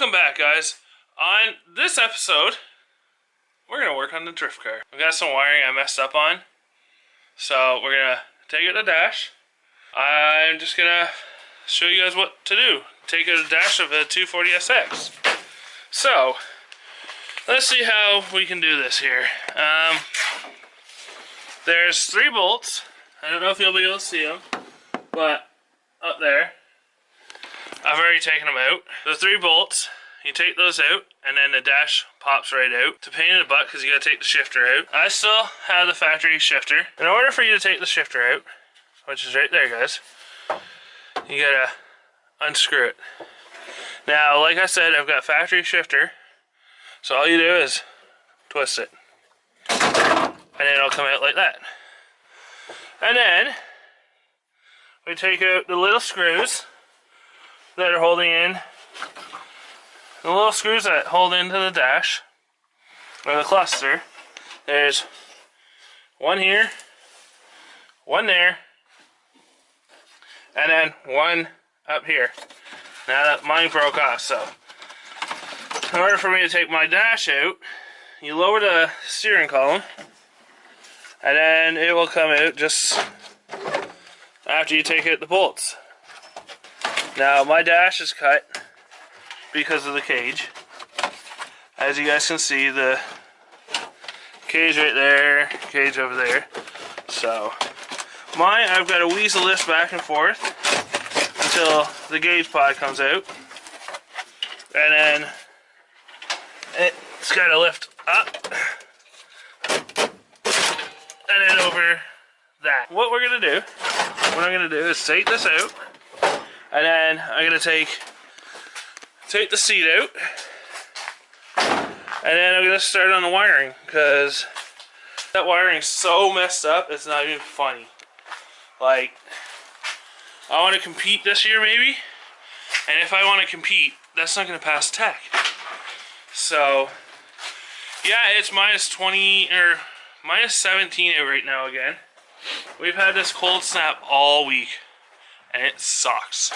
Welcome back, guys. On this episode, we're going to work on the drift car. I've got some wiring I messed up on, so we're going to take it to dash. I'm just going to show you guys what to do. Take it to dash of a 240SX. So, let's see how we can do this here. There's 3 bolts. I don't know if you'll be able to see them, but up there, I've already taken them out. The 3 bolts, you take those out, and then the dash pops right out. It's a pain in the butt because you gotta take the shifter out. I still have the factory shifter. In order for you to take the shifter out, which is right there, guys, you gotta unscrew it. Now, like I said, I've got factory shifter, so all you do is twist it, and then it'll come out like that. And then we take out the little screws that are holding in, the little screws that hold into the dash, or the cluster. There's one here, one there, and then one up here. Now that mine broke off, so in order for me to take my dash out, you lower the steering column, and then it will come out just after you take out the bolts. Now my dash is cut because of the cage. As you guys can see, the cage right there, cage over there. So mine, I've got to weasel this back and forth until the gauge pod comes out, and then it's got to lift up and then over that. What I'm gonna do is take this out, and then I'm gonna take the seat out, and then I'm gonna start on the wiring, because that wiring's so messed up it's not even funny. Like, I want to compete this year maybe, and if I want to compete, that's not gonna pass tech. So yeah, it's minus 20 or minus 17 out right now again. We've had this cold snap all week, and it sucks.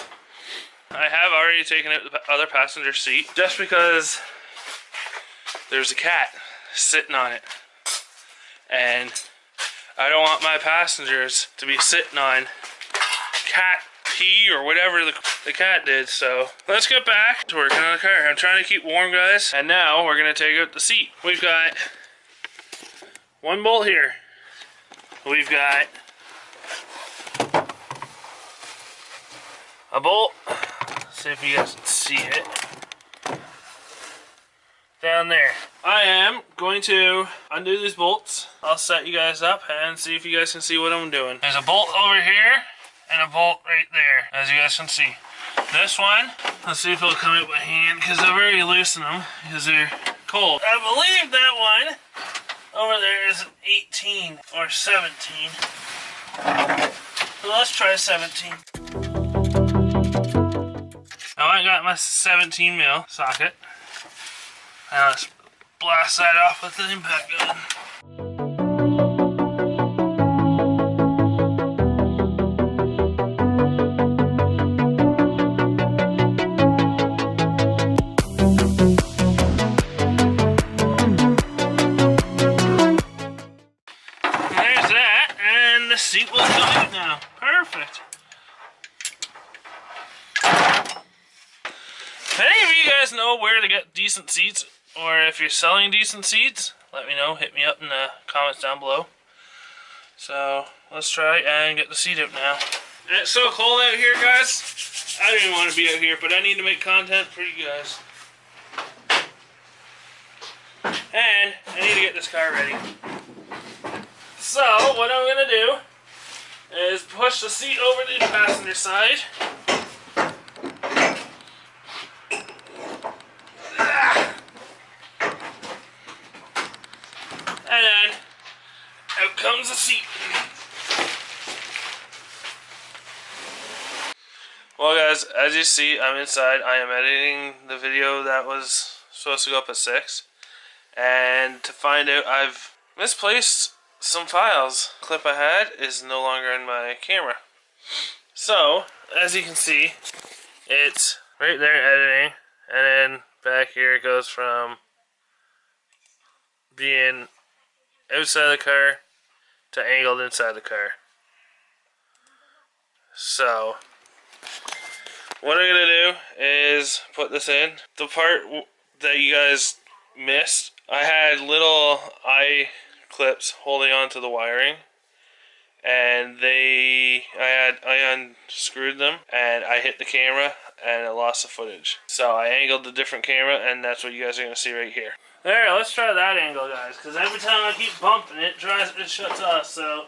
I have already taken out the other passenger seat just because there's a cat sitting on it, and I don't want my passengers to be sitting on cat pee or whatever the cat did. So let's get back to working on the car. I'm trying to keep warm, guys, and now we're going to take out the seat. We've got 1 bolt here. We've got a bolt, see if you guys can see it, down there. I am going to undo these bolts. I'll set you guys up and see if you guys can see what I'm doing. There's a bolt over here and a bolt right there, as you guys can see. This one, let's see if it'll come out by hand, because I've already loosened them because they're cold. I believe that one over there is an 18 or 17. So let's try 17. Now I got my 17 mil socket. Now let's blast that off with the impact gun. Seat will come out now. Perfect. If any of you guys know where to get decent seats, or if you're selling decent seats, let me know. Hit me up in the comments down below. So let's try and get the seat out now. It's so cold out here, guys. I don't even want to be out here, but I need to make content for you guys. And I need to get this car ready. So what I'm going to do is push the seat over to the passenger side. And then out comes the seat. Well, guys, as you see, I'm inside. I am editing the video that was supposed to go up at 6. And to find out, I've misplaced some files. The clip I had is no longer in my camera. So, as you can see, it's right there editing, and then Back here it goes from being outside the car to angled inside the car. So what I'm going to do is put this in. The part that you guys missed, I had little eye clips holding on to the wiring, and I unscrewed them, and I hit the camera and it lost the footage. So I angled the different camera, and that's what you guys are going to see right here. There, let's try that angle, guys, because every time I keep bumping it, it shuts off, so...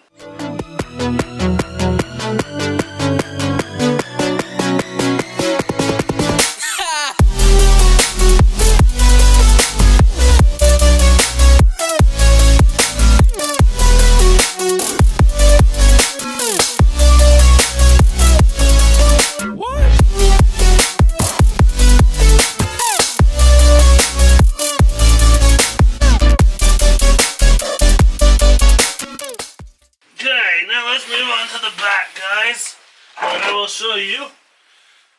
Show you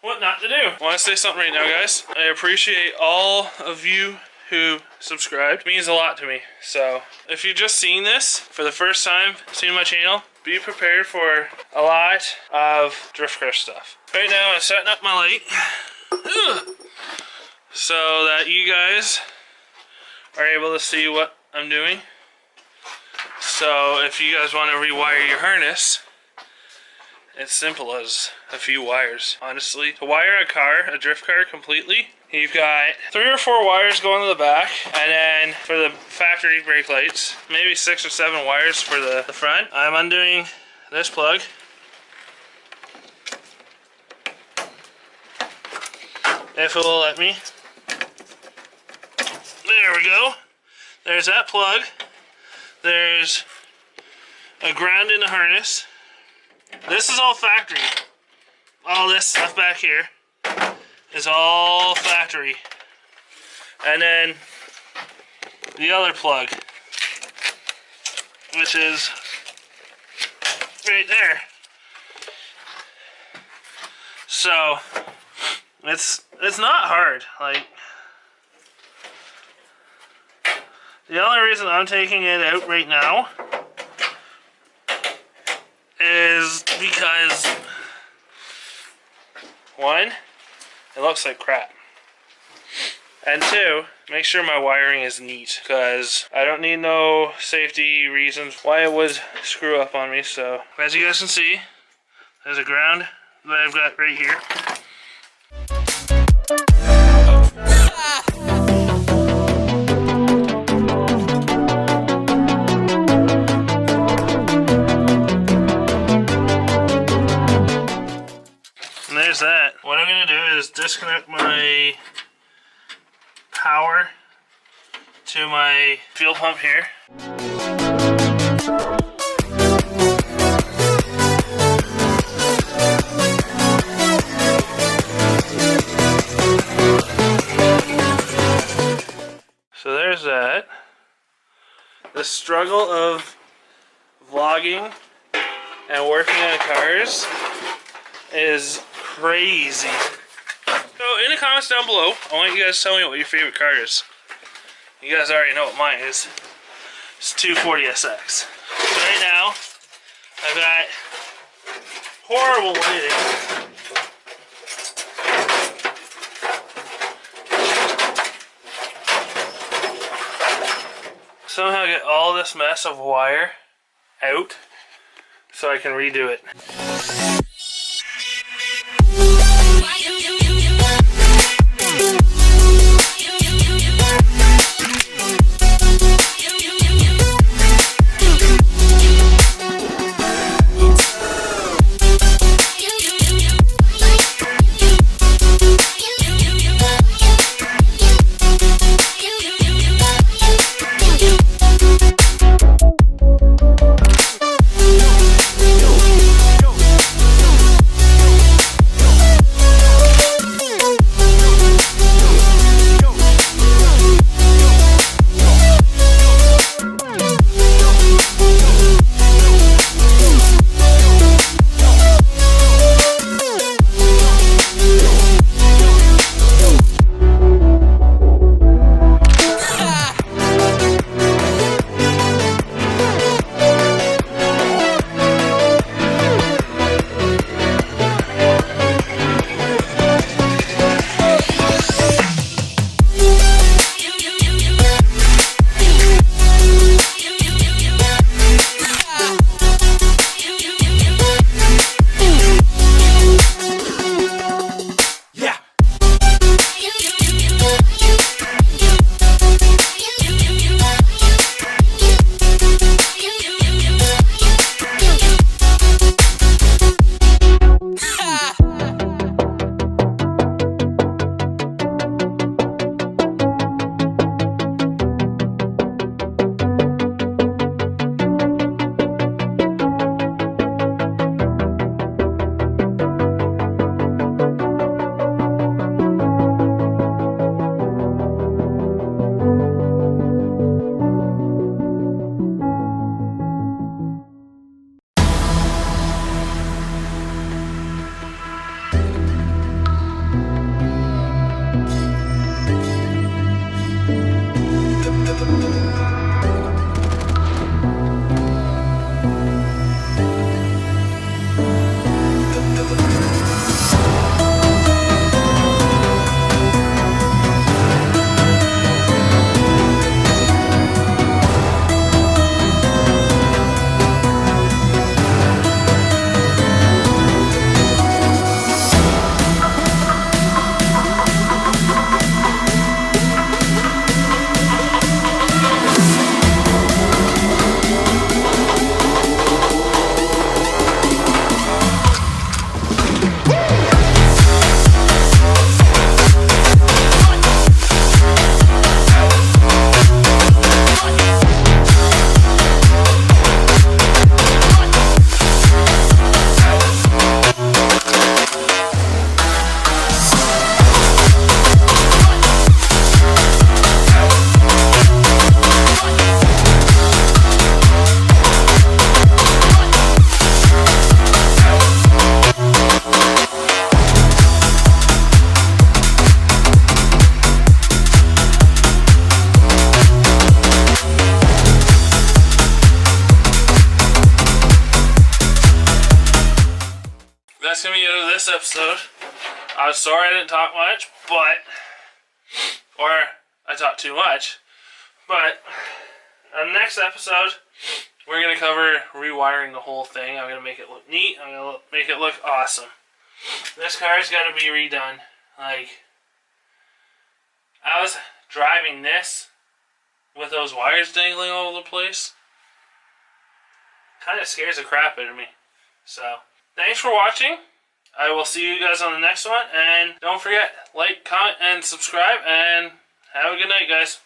what not to do. I want to say something right now, guys. I appreciate all of you who subscribed. It means a lot to me. So if you're just seeing this for the first time, seeing my channel, be prepared for a lot of Drift Crush stuff. Right now I'm setting up my light so that you guys are able to see what I'm doing. So if you guys want to rewire your harness, it's simple as a few wires, honestly. To wire a drift car completely, you've got 3 or 4 wires going to the back, and then for the factory brake lights, maybe 6 or 7 wires for the front. I'm undoing this plug. If it will let me. There we go. There's that plug. There's a ground in the harness. This is all factory. All this stuff back here is all factory. And then the other plug, which is right there. So it's not hard. Like, the only reason I'm taking it out right now is because, one, it looks like crap, and 2, make sure my wiring is neat, because I don't need no safety reasons why it would screw up on me. So as you guys can see, there's a ground that I've got right here. That. What I'm going to do is disconnect my power to my fuel pump here. So there's that. The struggle of vlogging and working on cars is crazy. So in the comments down below, I want you guys to tell me what your favorite car is. You guys already know what mine is. It's 240SX. So right now, I've got horrible lighting. Somehow get all this mess of wire out so I can redo it. that's gonna be it of this episode. I'm sorry I didn't talk much, or I talked too much. But on the next episode, we're gonna cover rewiring the whole thing. I'm gonna make it look neat. I'm gonna make it look awesome. This car's gotta be redone. Like, I was driving this with those wires dangling all over the place. Kind of scares the crap out of me. So, thanks for watching. I will see you guys on the next one. And don't forget, like, comment, and subscribe. And have a good night, guys.